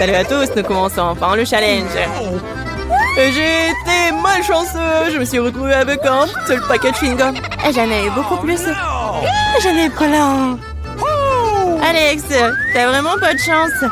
Salut à tous, nous commençons enfin le challenge. J'ai été malchanceux. Je me suis retrouvée avec un seul paquet de chewing-gum. J'en ai eu beaucoup plus. J'en ai plein. Alex, t'as vraiment pas de chance.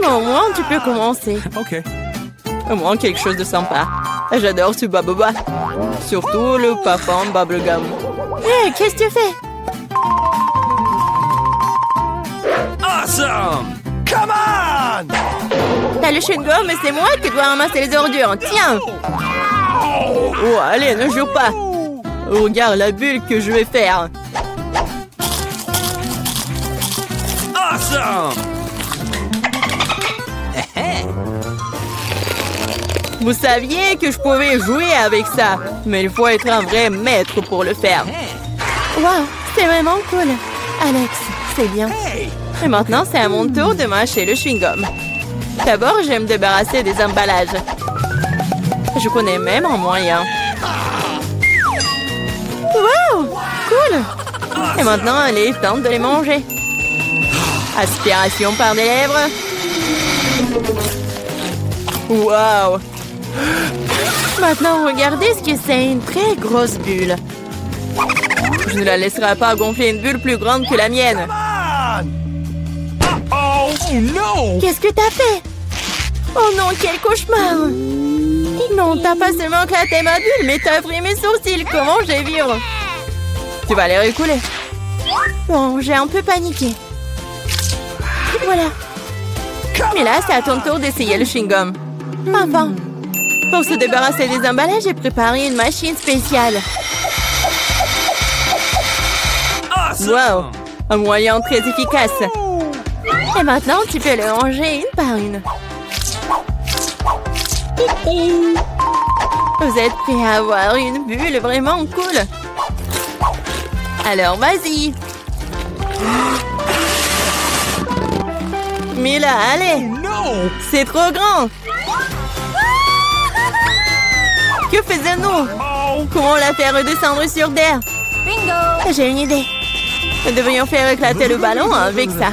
Mais au moins, tu peux commencer. Ok. Au moins, quelque chose de sympa. J'adore ce baboba. Surtout le parfum bubblegum. Hé, qu'est-ce que tu fais? Awesome! Come on! T'as le chewing-gum, mais c'est moi qui dois ramasser les ordures. Tiens! Oh, allez, ne jure pas. Regarde la bulle que je vais faire. Awesome! Vous saviez que je pouvais jouer avec ça, mais il faut être un vrai maître pour le faire. Wow, c'est vraiment cool. Alex, c'est bien. Et maintenant, c'est à mon tour de mâcher le chewing-gum. D'abord, je vais me débarrasser des emballages. Je connais même un moyen. Wow, cool. Et maintenant, il est temps de les manger. Aspiration par des lèvres. Wow. Maintenant, regardez ce que c'est, une très grosse bulle. Je ne la laisserai pas gonfler une bulle plus grande que la mienne. Oh no! Qu'est-ce que t'as fait? Oh non, quel cauchemar! Non, t'as pas seulement éclaté ma bulle, mais t'as pris mes sourcils. Comment je vais vivre? Tu vas les récouler. Bon, j'ai un peu paniqué. Voilà. Mais là, c'est à ton tour d'essayer le chewing-gum. Enfin. Pour se débarrasser des emballages, j'ai préparé une machine spéciale. Wow! Un moyen très efficace. Et maintenant, tu peux le ranger une par une. Vous êtes prêts à avoir une bulle vraiment cool? Alors, vas-y. Mais là, allez. C'est trop grand. Que faisons-nous? Comment la faire redescendre sur terre? Bingo! J'ai une idée. Nous devrions faire éclater le ballon avec ça.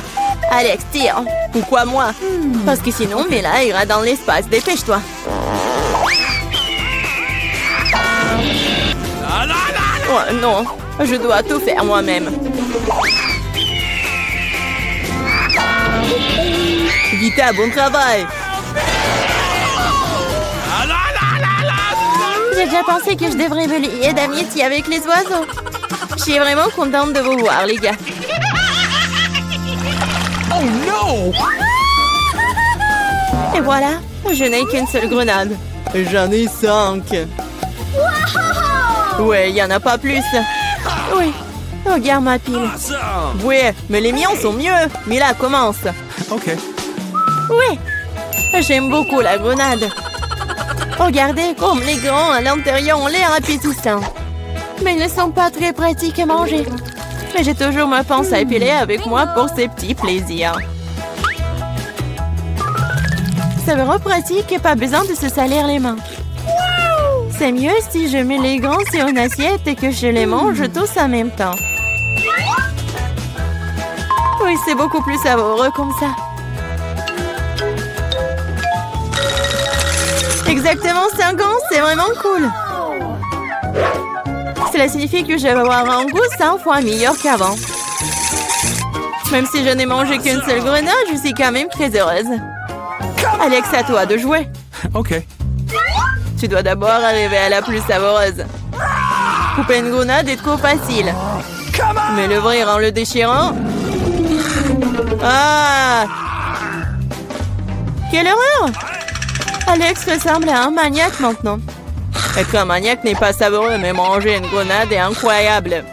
Alex, tire. Pourquoi moi? Parce que sinon, Mila ira dans l'espace. Dépêche-toi. Oh non, je dois tout faire moi-même. Vita, bon travail. J'ai déjà pensé que je devrais me lier d'amitié avec les oiseaux. Je suis vraiment contente de vous voir, les gars. Oh no! Et voilà, je n'ai qu'une seule grenade. J'en ai 5. Ouais, il n'y en a pas plus. Oui, regarde ma pile. Awesome! Ouais, mais les miens sont mieux. Mila, commence. Ok. Oui, j'aime beaucoup la grenade. Regardez comme les grands à l'intérieur ont l'air appétissants. Mais ils ne sont pas très pratiques à manger. Mais j'ai toujours ma pince à épiler avec moi pour ces petits plaisirs. C'est vraiment pratique et pas besoin de se salir les mains. C'est mieux si je mets les grands sur une assiette et que je les mange tous en même temps. Oui, c'est beaucoup plus savoureux comme ça. Exactement 5 ans, c'est vraiment cool. Cela signifie que je vais avoir un goût 100 fois meilleur qu'avant. Même si je n'ai mangé qu'une seule grenade, je suis quand même très heureuse. Alex, à toi de jouer. Ok. Tu dois d'abord arriver à la plus savoureuse. Couper une grenade est trop facile. Mais l'ouvrir en le déchirant... Ah! Quelle horreur! Alex ressemble à un maniaque maintenant. Être un maniaque n'est pas savoureux, mais manger une grenade est incroyable.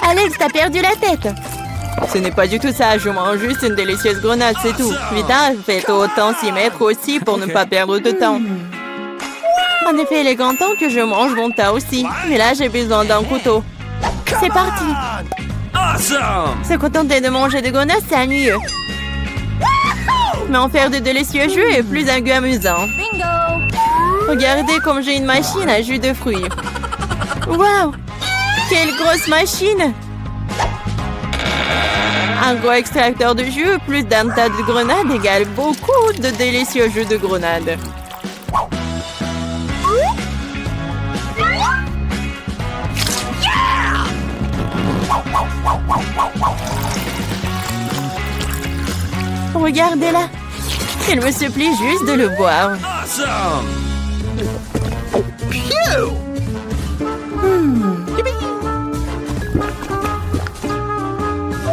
Alex, t'as perdu la tête. Ce n'est pas du tout ça, je mange juste une délicieuse grenade, c'est tout. Vita, faites autant s'y mettre aussi pour ne pas perdre de temps. En effet, il est grand temps que je mange mon tas aussi. Mais là, j'ai besoin d'un couteau. C'est parti. Awesome! Se contenter de manger des grenades, c'est ennuyeux. Mais en faire de délicieux jus est plus un goût amusant. Regardez comme j'ai une machine à jus de fruits. Waouh! Quelle grosse machine! Un gros extracteur de jus plus d'un tas de grenades égale beaucoup de délicieux jus de grenades. Regardez-la! Il me supplie juste de le boire. Awesome!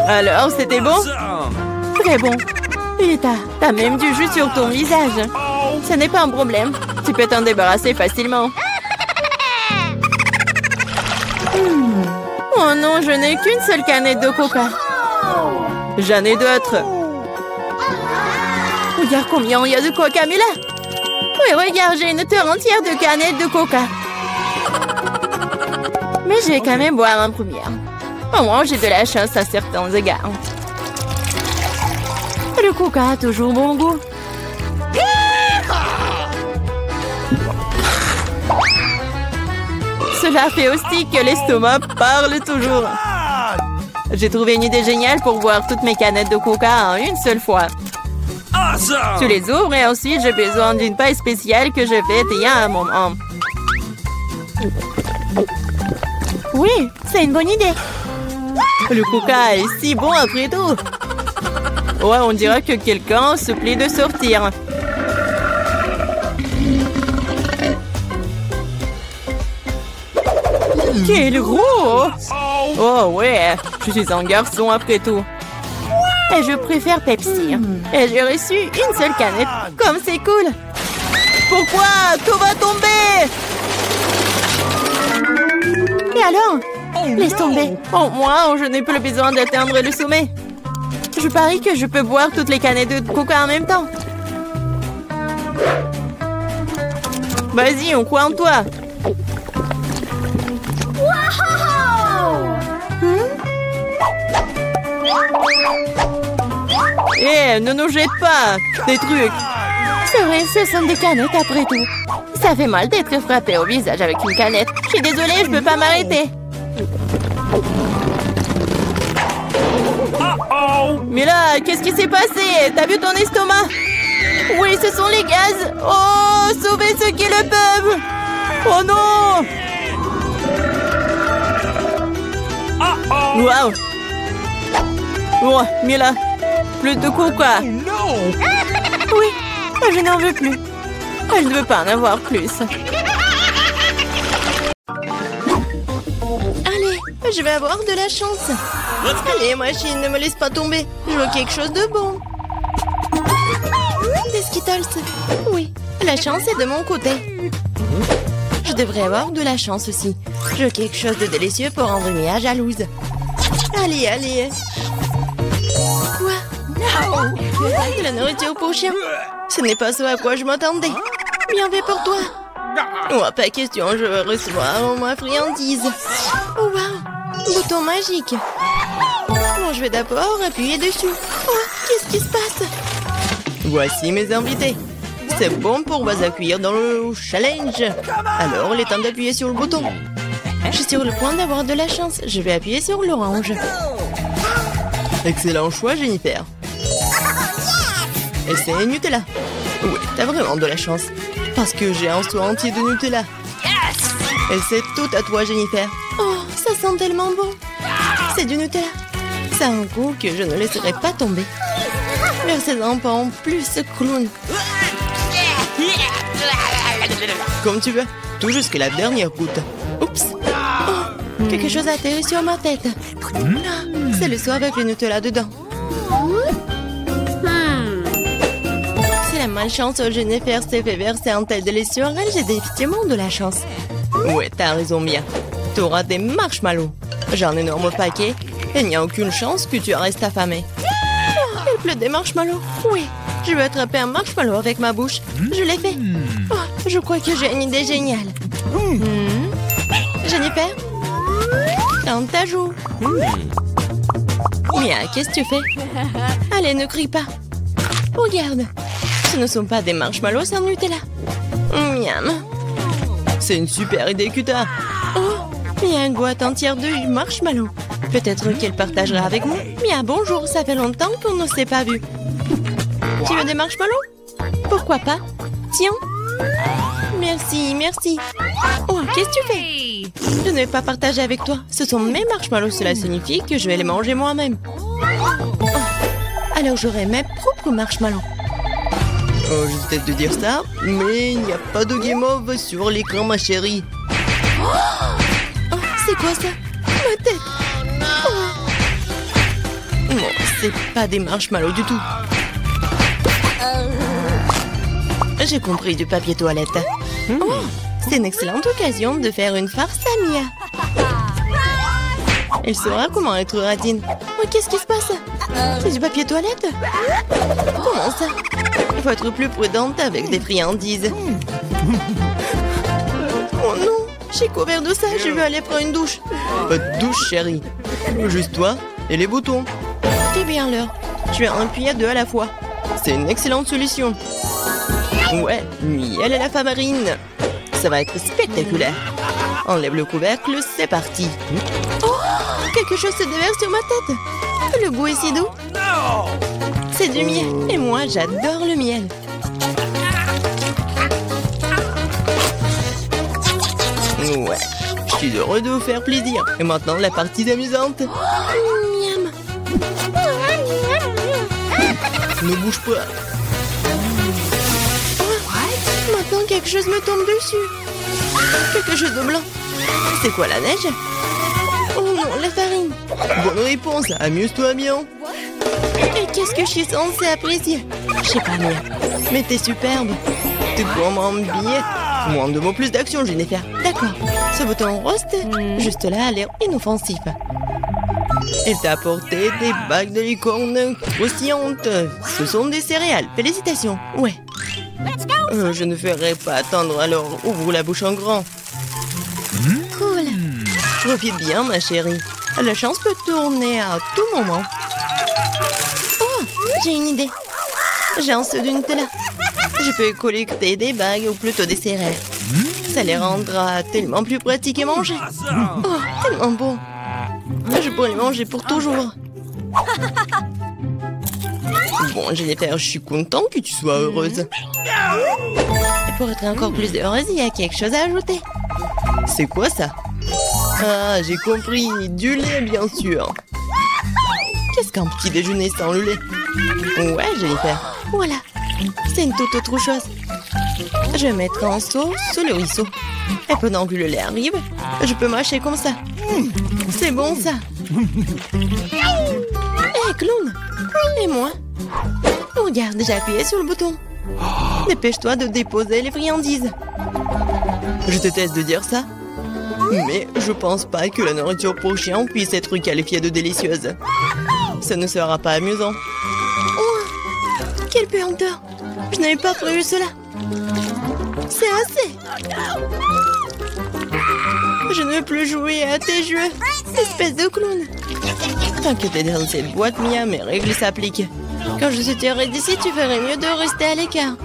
Alors, c'était bon? Awesome! Très bon. Et t'as même du jus sur ton visage. Ce n'est pas un problème. Tu peux t'en débarrasser facilement. Oh non, je n'ai qu'une seule canette de coca. J'en ai d'autres. Regarde combien il y a de coca, mais là. Oui, regarde, j'ai une terre entière de canettes de coca. Mais je vais quand même boire en première. Au moins, j'ai de la chance à certains égards. Le coca a toujours bon goût. Cela fait aussi que l'estomac parle toujours. J'ai trouvé une idée géniale pour boire toutes mes canettes de coca en une seule fois. Awesome! Tu les ouvres et ensuite j'ai besoin d'une paille spéciale que je vais essayer à un moment. Oui, c'est une bonne idée. Le coca est si bon après tout. Ouais, on dirait que quelqu'un se plaît de sortir. Quel gros! Oh ouais, je suis un garçon après tout. Et je préfère Pepsi. Et j'ai reçu une seule canette. Comme c'est cool. Pourquoi? Tout va tomber! Et alors? Laisse tomber. Oh, moi, je n'ai plus besoin d'atteindre le sommet. Je parie que je peux boire toutes les canettes de coca en même temps. Vas-y, on croit en toi. Eh, ne nous jette pas des trucs. C'est vrai, ce sont des canettes après tout. Ça fait mal d'être frappé au visage avec une canette. Je suis désolée, je peux pas m'arrêter. Mais là, qu'est-ce qui s'est passé? T'as vu ton estomac? Oui, ce sont les gaz. Oh, sauvez ceux qui le peuvent. Oh non. Waouh. Oh, Mila, plus de coca. Oui, je n'en veux plus. Je ne veux pas en avoir plus. Allez, je vais avoir de la chance. Allez, machine, ne me laisse pas tomber. Je veux quelque chose de bon. Des Skittles. Oui, la chance est de mon côté. Je devrais avoir de la chance aussi. Je veux quelque chose de délicieux pour rendre Mia jalouse. Allez, allez. Quoi? De la nourriture pour chien. Ce n'est pas ce à quoi je m'attendais. Bien fait pour toi. Oh, pas question, je veux recevoir ma friandise. Oh, wow. Bouton magique. Bon, je vais d'abord appuyer dessus. Oh, qu'est-ce qui se passe? Voici mes invités. C'est bon pour vous accueillir dans le challenge. Alors, il est temps d'appuyer sur le bouton. Je suis sur le point d'avoir de la chance. Je vais appuyer sur l'orange. Excellent choix, Jennifer. Et c'est Nutella. Oui, t'as vraiment de la chance. Parce que j'ai un seau entier de Nutella. Et c'est tout à toi, Jennifer. Oh, ça sent tellement bon. C'est du Nutella. Ça a un goût que je ne laisserai pas tomber. Versez-en pas en plus, clown. Comme tu veux. Tout jusqu'à la dernière goutte. Oups. Oh, quelque chose a atterri sur ma tête. C'est le seau avec le Nutella dedans. Si la malchance Jennifer s'est fait verser un tel délice sur elle, j'ai définitivement de la chance. Ouais, t'as raison, Mia. T'auras des marshmallows. J'ai un énorme paquet. Et il n'y a aucune chance que tu restes affamé. Oh, il pleut des marshmallows. Oui, je vais attraper un marshmallow avec ma bouche. Je l'ai fait. Oh, je crois que j'ai une idée géniale. Jennifer, dans ta joue. Mia, qu'est-ce que tu fais? Allez, ne crie pas. Regarde, ce ne sont pas des marshmallows sans Nutella. Miam. C'est une super idée que t'as. Oh, Mia a une boîte entière de marshmallows. Peut-être qu'elle partagera avec moi. Mia, bonjour, ça fait longtemps qu'on ne s'est pas vu. Tu veux des marshmallows? Pourquoi pas? Tiens. Merci, merci. Oh, qu'est-ce que tu fais? Je ne vais pas partager avec toi. Ce sont mes marshmallows, cela signifie que je vais les manger moi-même. Oh. Alors j'aurai mes propres marshmallows. Oh, je vais te dire ça, mais il n'y a pas de game over sur l'écran, ma chérie. Oh, c'est quoi ça? Ma tête. Oh. Non, c'est pas des marshmallows du tout. J'ai compris, du papier toilette. Oh, c'est une excellente occasion de faire une farce à Mia. Elle saura comment être radine. Oh, qu'est-ce qui se passe? C'est du papier toilette? Comment ça? Il faut être plus prudente avec des friandises. Oh non, j'ai couvert de ça, je vais aller prendre une douche. Pas de douche, chérie. Juste toi et les boutons. C'est bien l'heure. Je vais en appuyer deux à la fois. C'est une excellente solution. Ouais, miel et la farine. Ça va être spectaculaire. Enlève le couvercle, c'est parti. Oh, quelque chose se déverse sur ma tête. Le goût est si doux. C'est du miel. Et moi, j'adore le miel. Ouais, je suis heureux de vous faire plaisir. Et maintenant, la partie amusante. Miam. Ne bouge pas. Maintenant, quelque chose me tombe dessus. Quelque chose de blanc. C'est quoi, la neige? Oh non, la farine. Bonne réponse, amuse-toi bien. Et qu'est-ce que je suis censée apprécier? Je sais pas, Mia. Mais t'es superbe. Tu commandes bien. Moins de mots, plus d'action, Jennifer. D'accord. Ce bouton rose, juste là, a l'air inoffensif. Elle t'a apporté des bagues de licorne croustillantes. Ce sont des céréales. Félicitations. Ouais. Je ne ferai pas attendre, alors ouvre la bouche en grand. Cool. Profite bien, ma chérie. La chance peut tourner à tout moment. Oh, j'ai une idée. J'ai un seau de Nutella. Je peux collecter des bagues ou plutôt des céréales. Ça les rendra tellement plus pratiques à manger. Oh, tellement bon. Je pourrais les manger pour toujours. Bon, Jennifer, je suis content que tu sois heureuse. Et pour être encore plus heureuse, il y a quelque chose à ajouter. C'est quoi ça? Ah, j'ai compris. Du lait, bien sûr. Qu'est-ce qu'un petit déjeuner sans le lait? Ouais, Jennifer. Voilà. C'est une toute autre chose. Je vais mettre un seau sous le ruisseau. Et pendant que le lait arrive, je peux mâcher comme ça. C'est bon, ça. Hé, clown. Et moi? Regarde, j'ai appuyé sur le bouton. Dépêche-toi de déposer les friandises. Je te teste de dire ça, mais je pense pas que la nourriture pour chien puisse être qualifiée de délicieuse. Ça ne sera pas amusant. Oh, quelle puanteur! Je n'avais pas prévu cela. C'est assez. Je ne veux plus jouer à tes jeux, espèce de clown. Tant que t'es dans cette boîte, Mia, mes règles s'appliquent. Quand je sortirai d'ici, tu ferais mieux de rester à l'écart.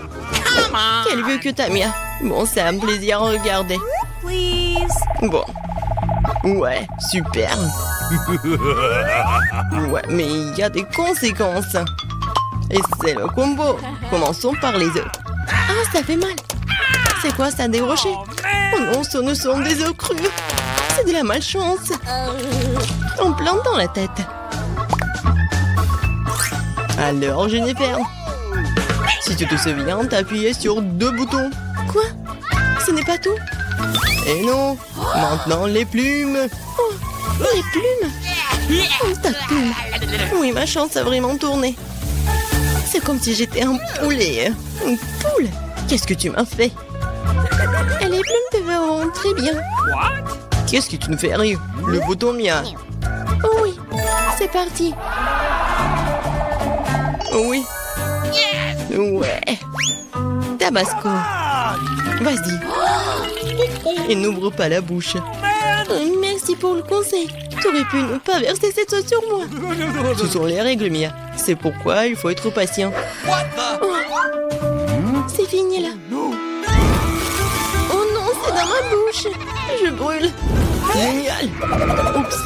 Quel vue que t'as, Mia. Bon, c'est un plaisir à regarder. Bon. Ouais, super. Ouais, mais il y a des conséquences. Et c'est le combo. Commençons par les œufs. Ah, ça fait mal. C'est quoi ça, des rochers? Oh non, ce ne sont des œufs crus. C'est de la malchance. En plein dans la tête. Alors, Jennifer, si tu te souviens, t'as appuyé sur 2 boutons. Quoi? Ce n'est pas tout? Et non. Maintenant, les plumes. Oh, les plumes. Oh, ta plume. Oui, ma chance a vraiment tourné. C'est comme si j'étais un poulet. Une poule. Qu'est-ce que tu m'as fait? Et les plumes te verront très bien. Qu'est-ce que tu me fais rire? Le bouton Mia. Oh oui, c'est parti. Oh oui. Ouais. Tabasco. Vas-y. Et n'ouvre pas la bouche. Merci pour le conseil. Tu aurais pu ne pas verser cette sauce sur moi. Ce sont les règles, Mia. C'est pourquoi il faut être patient. Oh. C'est fini là. Oh non, c'est dans ma bouche. Je brûle. Génial. Oups.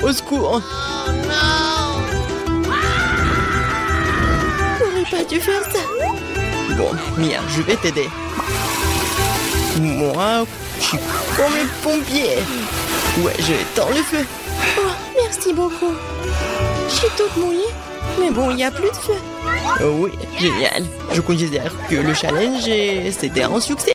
Au secours. J'aurais pas dû faire ça. Bon, Mia, je vais t'aider. Moi, je suis comme les pompiers. Ouais, je éteins le feu. Oh, merci beaucoup. Je suis toute mouillée. Mais bon, il n'y a plus de feu. Oh oui, génial. Je considère que le challenge, c'était un succès.